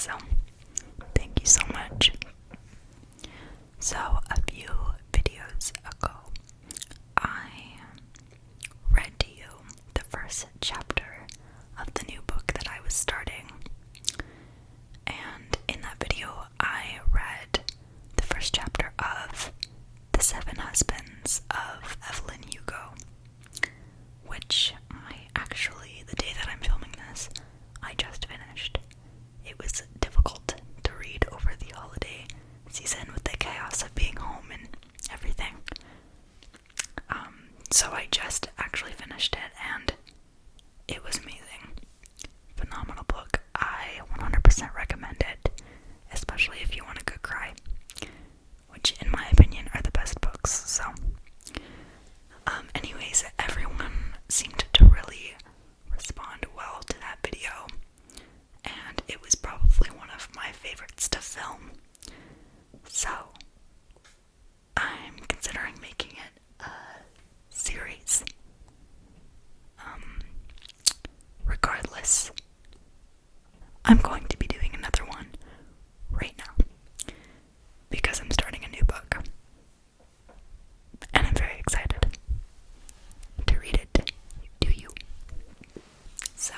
So, thank you so much. So, a few videos ago, I read to you the first chapter of the new book that I was starting. And in that video, I read the first chapter of The 7 Husbands of Evelyn Hugo, which the day that I'm filming this, I just finished. It was difficult to read over the holiday season with the chaos of being home and everything. So I just actually finished it, and it was amazing. Phenomenal book. I 100% recommend it, especially if you want a good cry, which in my opinion are the best books. So, anyways, everyone seemed to really respond well to that video, and it was probably one of my favorites to film. So, I'm considering making it a series. Regardless, I'm going to be doing another one right now because I'm starting a new book, and I'm very excited to read it to you. So,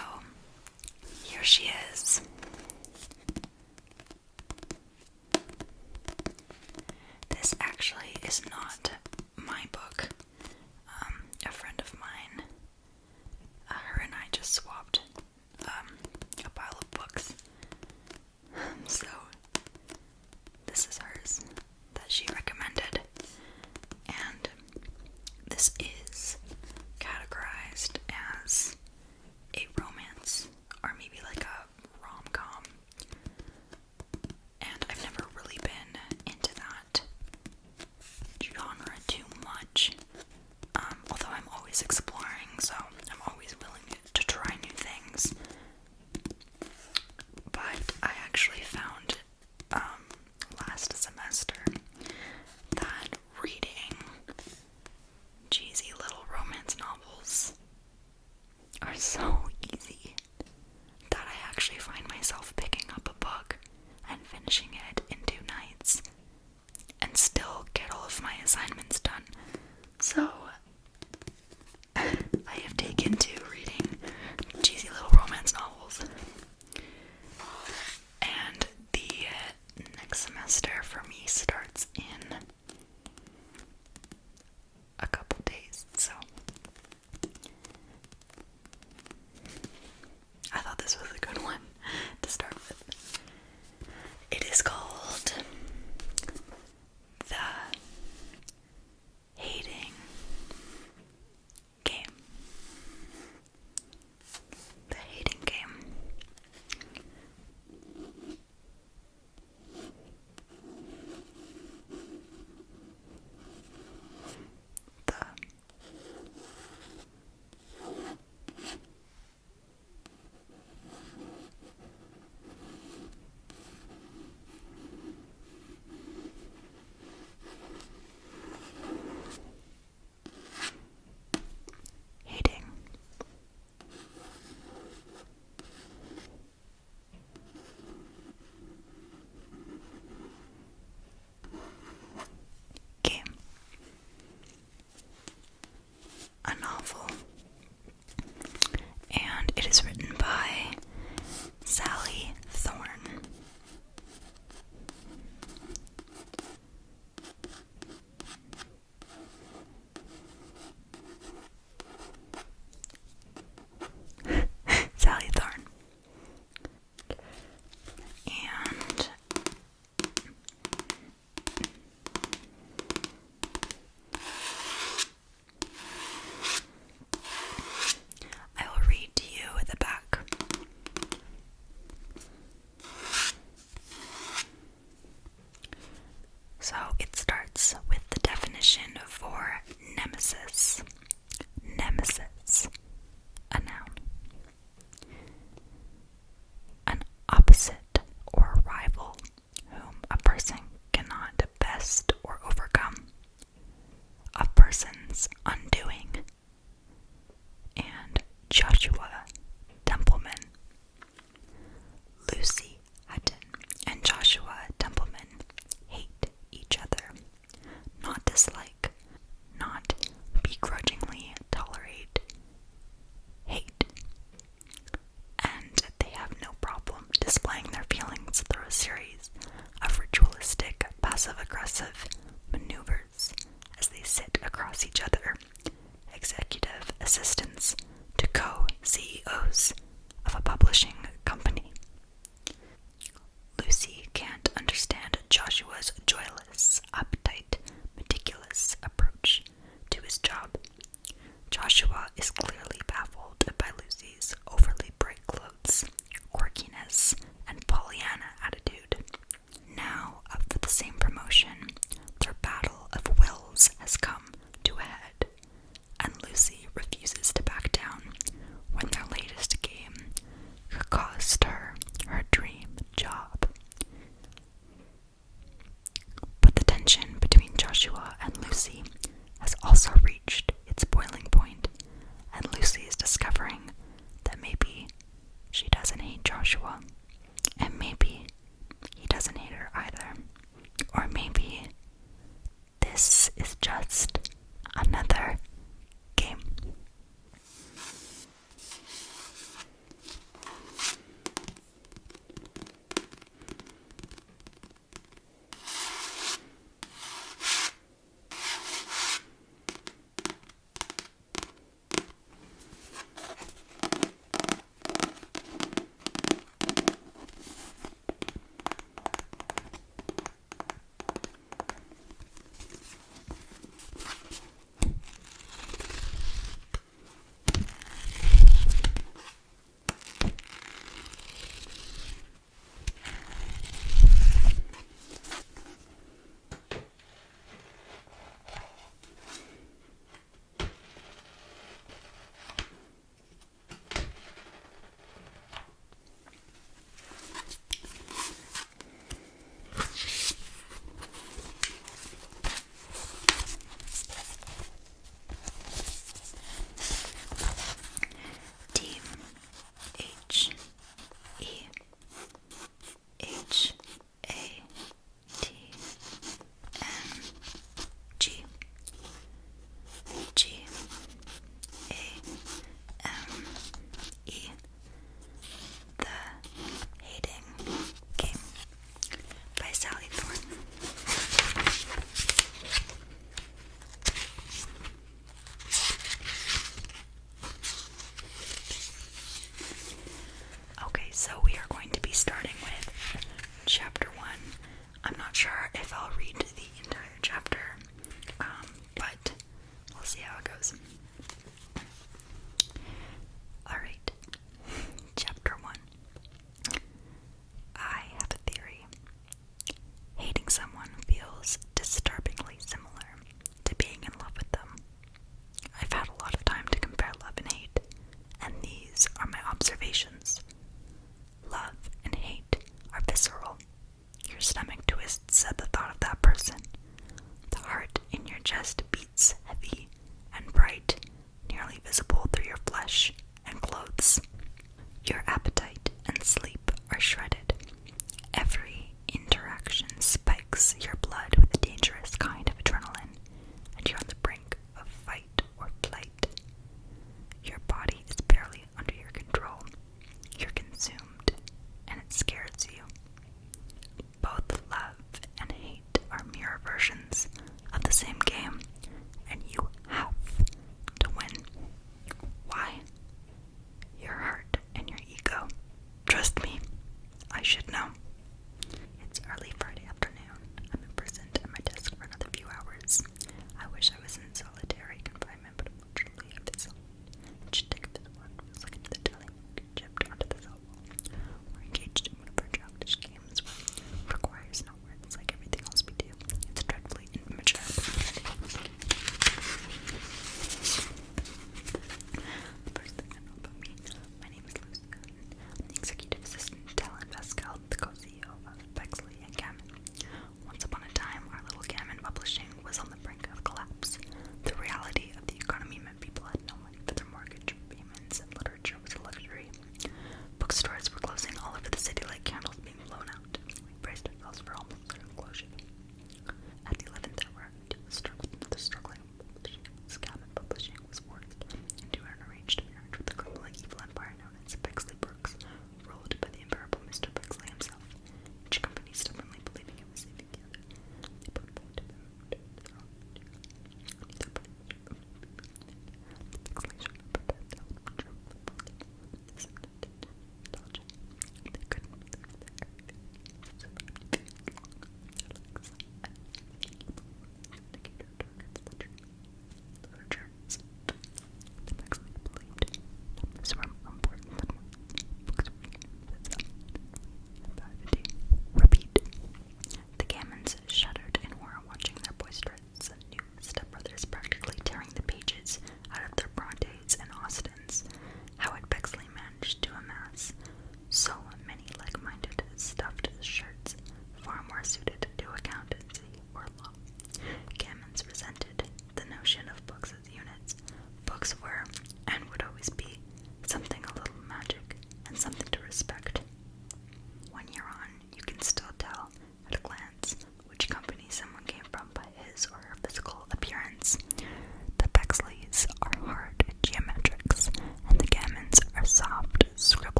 here she is. This actually is not my book. A friend of mine, her and I just swapped a pile of books. So, this is hers that she recommended. And this is categorized as a romance, or maybe like a rom-com. And I've never really been into that genre too much, although I'm always exploring, so I'm always willing to try new things. But I actually found last semester that reading cheesy little romance novels are so easy that I actually find myself picking up a book and finishing it in 2 nights and still get all of my assignments done. So I have taken to reading cheesy little romance novels. And the next semester for me starts in a couple days, so I thought this was a good one to start with. It is called The Hating Game. The Hating Game.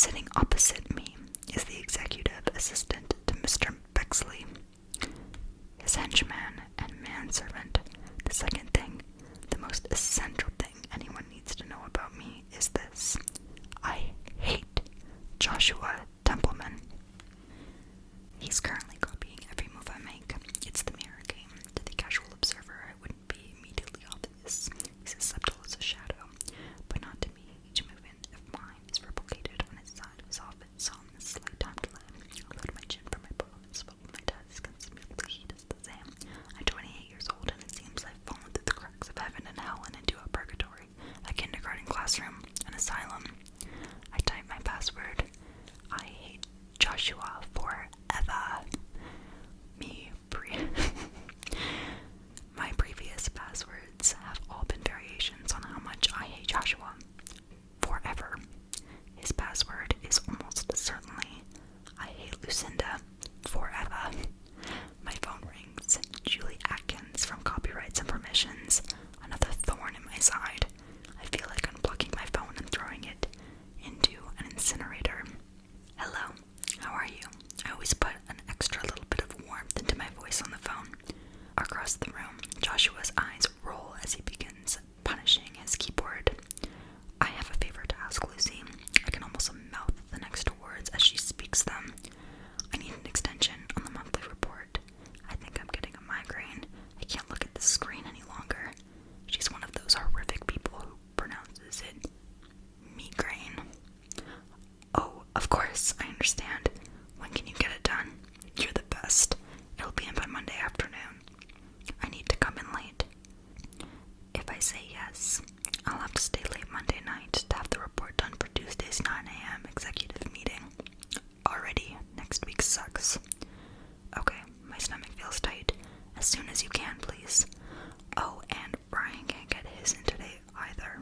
Sitting opposite me is the executive assistant to Mr. Bexley, his henchman and manservant. The second thing, the most essential thing anyone needs to know about me is this. I hate Joshua Templeman. He's currently copying every move I make. It's the mirror game. To the casual observer, it wouldn't be immediately obvious. He's as subtle as a shadow, but not to me. Each movement of mine is replicated on his side of his office on a slight time delay. I load my chin from my palm and swallow my desk, and similarly he does the same. I'm 28 years old, and it seems I've fallen through the cracks of heaven and hell and into a purgatory, a kindergarten classroom, an asylum. I type my password. I hate Joshua forever. My previous passwords have all been variations on how much I hate Joshua forever. His password is almost certainly I hate Lucinda forever. My phone rings. Julie Atkins from Copyrights and Permissions. Another thorn in my side. I feel like unplugging my phone and throwing it into an incinerator. Hello, how are you? I always put an extra little bit of warmth into my voice on the phone. Across the room, Joshua's eyes roll as he begins punishing his keyboard. I have a favor to ask, Lucy. I can almost mouth the next words as she speaks them. I need an extension on the monthly report. I think I'm getting a migraine. I can't look at the screen any longer. She's one of those horrific people who pronounces it migraine. Oh, of course, I understand. When can you get it done? You're the best. It'll be in by Monday afternoon. I need to come in late. If I say yes, I'll have to stay late Monday night to have the report done for Tuesday's 9 a.m. executive meeting. Already, next week sucks. Okay, my stomach feels tight. As soon as you can, please. Oh, and Brian can't get his in today either.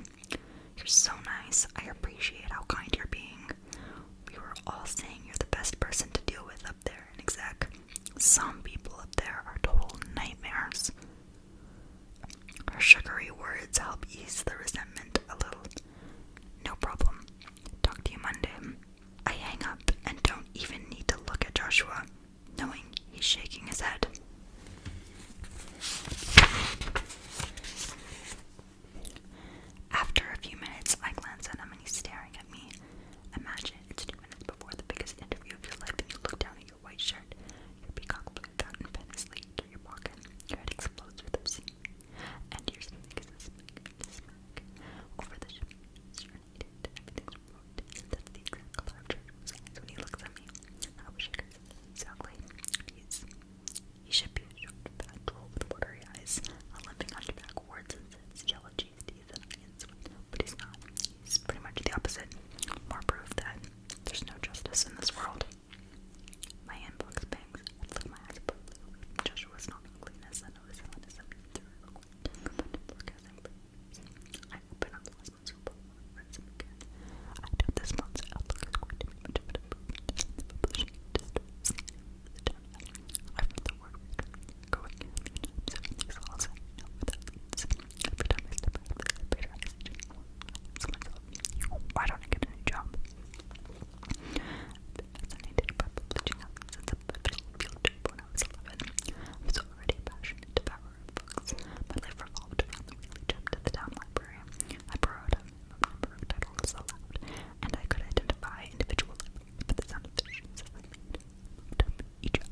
You're so nice. I appreciate how kind you're being. We were all saying you're the best person to deal with up there in exec. Some people up there are total nightmares. Her sugary words help ease the resentment a little. No problem. Talk to you Monday. I hang up and don't even need to look at Joshua, knowing he's shaking his head. After a few minutes, I glance at him and he's staring at me. Imagine it's 2 minutes before the biggest interview of your life and you look down at your white shirt. Your peacock blue fountain pen is leaked through your pocket. Your head explodes with obscene. And your stomach is a smack. Over the shirt, everything's remote. That's the exact color of Joshua's eyes when he looks at me. I wish I could say that exactly. He should be a short, fat drool with watery eyes, a limping hunchback, words and sets, yellow cheese teeth and onions. But he's not. He's pretty much the opposite. More proof that there's no justice in this world. My inbox bangs. I flick my eyes abruptly away from Joshua's non-ugliness and notice how innocent through a I open up last month's report and read some again. I know this month's outlook is going to be much of an improvement. The publishing industry is the down. I've read the word going in a few times and things all say no without leads. Every time I step out of the elevator, I say to myself, why don't I get a new job? I've been fascinated by publishing outlets since a field trip when I was 11. I was already a passionate devourer of books. My life revolved around the weekly trip to the town library. I borrowed a minimum number of titles allowed, and I could identify individual libraries by the sound of their shoes as I moved up each aisle.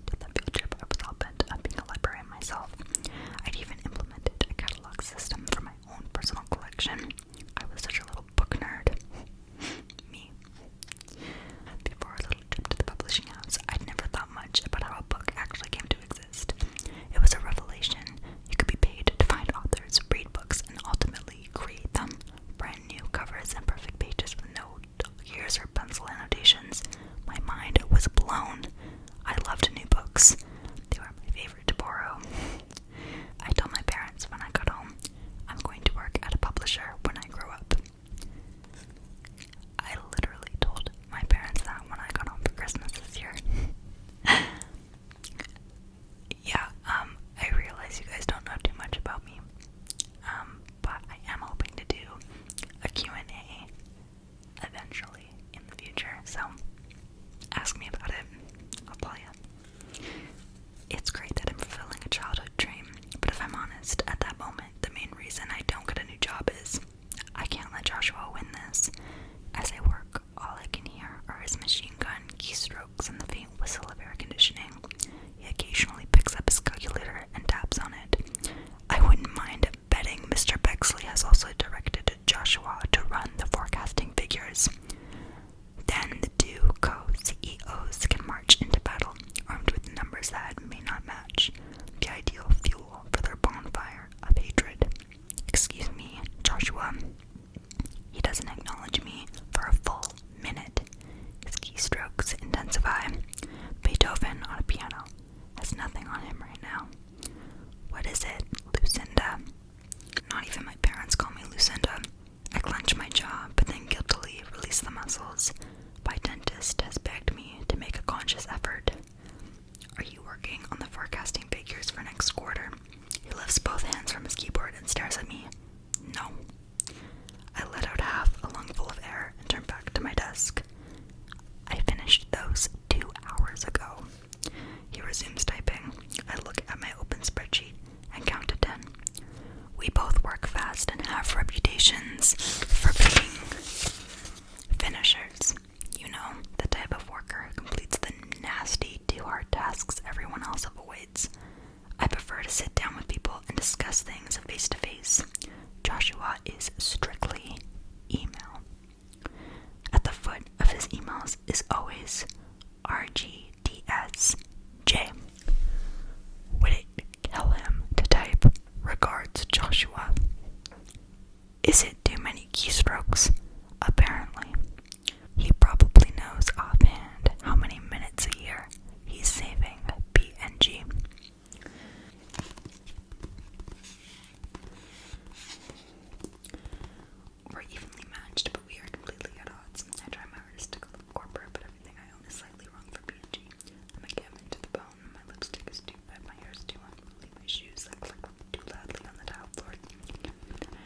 To that field trip, I was all bent on being a librarian myself. I'd even implemented a catalog system for my own personal collection. I was such a little book nerd. Me. Before our little trip to the publishing house, I'd never thought much about how a book actually came to exist. It was a revelation. You could be paid to find authors, read books, and ultimately create them. Brand new covers and perfect pages with no dog ears or pencil annotations. My mind was blown. I loved new books. They were my favorite to borrow. I told my parents when I got home, I'm going to work at a publisher when I grow up. I literally told my parents that when I got home for Christmas this year. Yeah, I realize you guys don't know too much about me. But I am hoping to do a Q&A doesn't acknowledge me for a full minute. His keystrokes intensify. Beethoven on a piano has nothing on him right now. What is it, Lucinda? Not even my parents call me Lucinda. I clench my jaw, but then guiltily release the muscles. My dentist has begged me to make a conscious effort. Are you working on the forecasting figures for next quarter? He lifts both hands from his keyboard and stares at me. No. I let out half a lungful of air and turn back to my desk. I finished those 2 hours ago. He resumes typing. I look at my open spreadsheet and count to 10. We both work fast and have reputations for being finishers. You know, the type of worker who completes the nasty, too hard tasks everyone else avoids. I prefer to sit down with people and discuss things face to face. Joshua is strictly email. At the foot of his emails is always RGDSJ. Would it kill him to type, "Regards, Joshua"? Is it too many keystrokes? Apparently. He probably knows offhand how many minutes a year he's saving PNG. We're evenly matched, but we are completely at odds. I try my hardest to look corporate, but everything I own is slightly wrong for PNG. I'm a gammon to the bone. My lipstick is too wet, my hair is too unruly, my shoes click too loudly on the tile floor. I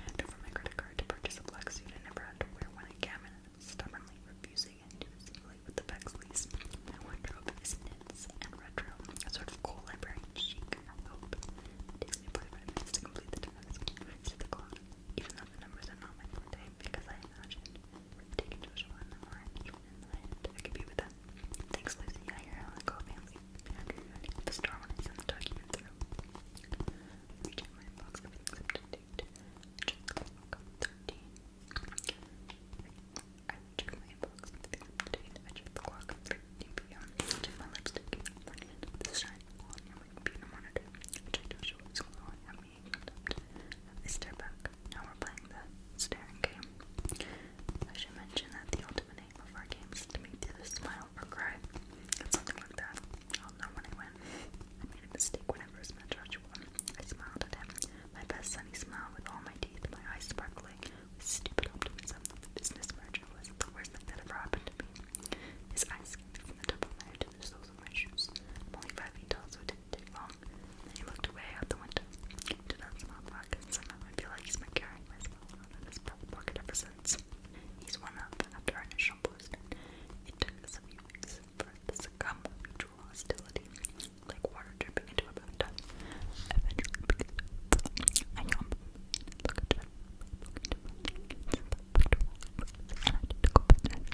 hand over my credit card to purchase a black suit I never had to wear when I gammon, and I'm stubbornly refusing to assimilate with the Bexleys. My wardrobe is knits and retro, a sort of cool librarian chic, I hope. It takes me 45 minutes to complete the task. I see the clock, even though the numbers are not my forte, because I imagined taking Joshua in the arm, even in the hand, I could be with them. Thanks, Lucy. I hear how I go, family. At the store when I send the document through. Reach out my inbox, everything's up to date. Check the clock, 13. I check my inbox, everything's up to date. I check the clock, 13 p.m. Check my lipstick. This shine on my computer monitor. I check Joshua's glow and have me conduct. I stare back. Now we're playing the staring game. I should mention that the ultimate aim of our game is to make the other smile or cry. It's something like that. I'll know when I win. I made a mistake when I first met Joshua. I smiled at him. My best sunny smile with all my teeth, my eyes sparkling with stupid optimism. The business merger wasn't the worst thing that ever happened to me. His eyes scanned from the top of my head to the soles of my shoes. I'm only 5 feet tall, so it didn't take long. Then he looked away out the window. Did not smile back, and somehow I feel like he's been carrying my smile around in his back pocket ever since. He's one up after our initial boost. It took us a few weeks for it to succumb to mutual hostility, like water dripping into a bathtub. Eventually, I yawned, look at that, and I did go back to the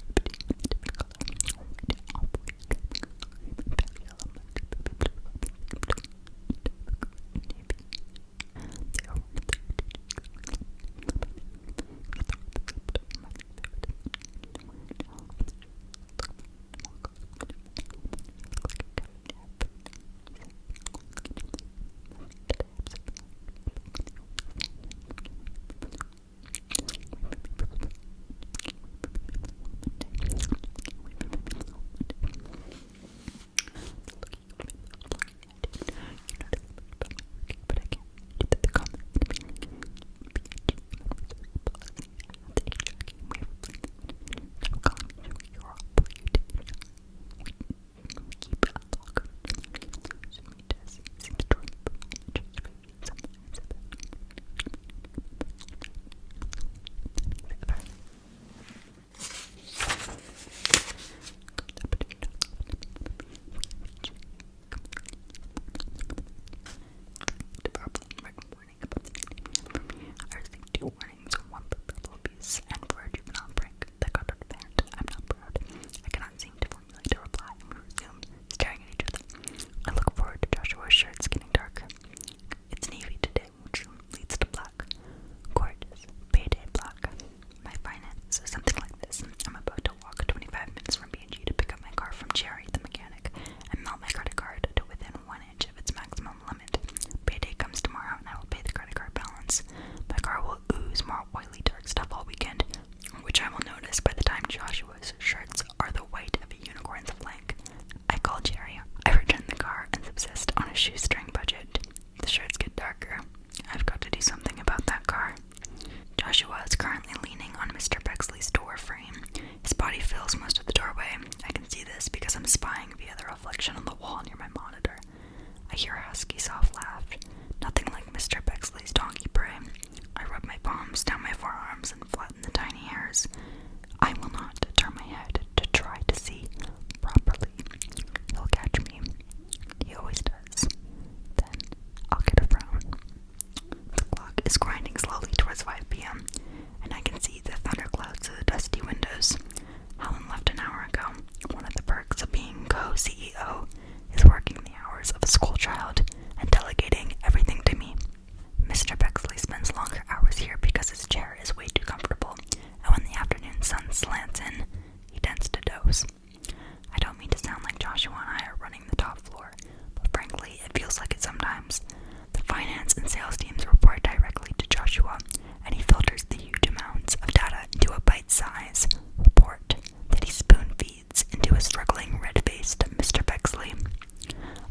bite-size report that he spoon-feeds into a struggling red-faced Mr. Bexley.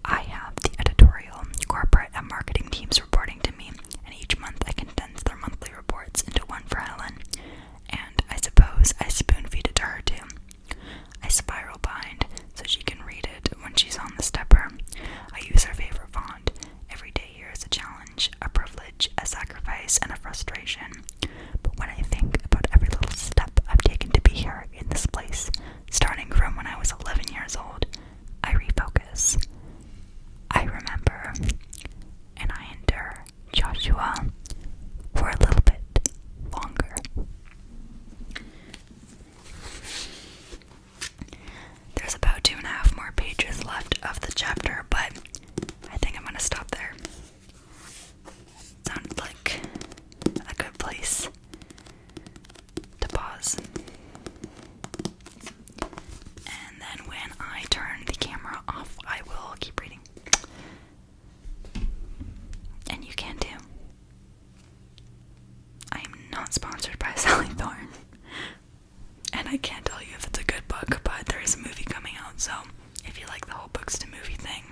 I have the editorial, corporate, and marketing teams reporting to me, and each month I condense their monthly reports into one for Helen, and I suppose I spoon-feed it to her too. I spiral bind so she can read it when she's on the stepper. I use her favorite font. Every day here is a challenge, a privilege, a sacrifice, and a frustration. But when I think about every little step I've taken to be here in this place, starting from when I was 11 years old, I refocus. I remember, and I endure Joshua for a little bit longer. There's about 2.5 more pages left of the chapter, but I think I'm gonna stop there. Sounded like a good place to pause. And then when I turn the camera off, I will keep reading. And you can too. I am not sponsored by Sally Thorne. And I can't tell you if it's a good book, but there is a movie coming out, so if you like the whole books to movie thing,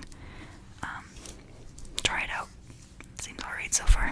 try it out. Seems alright so far.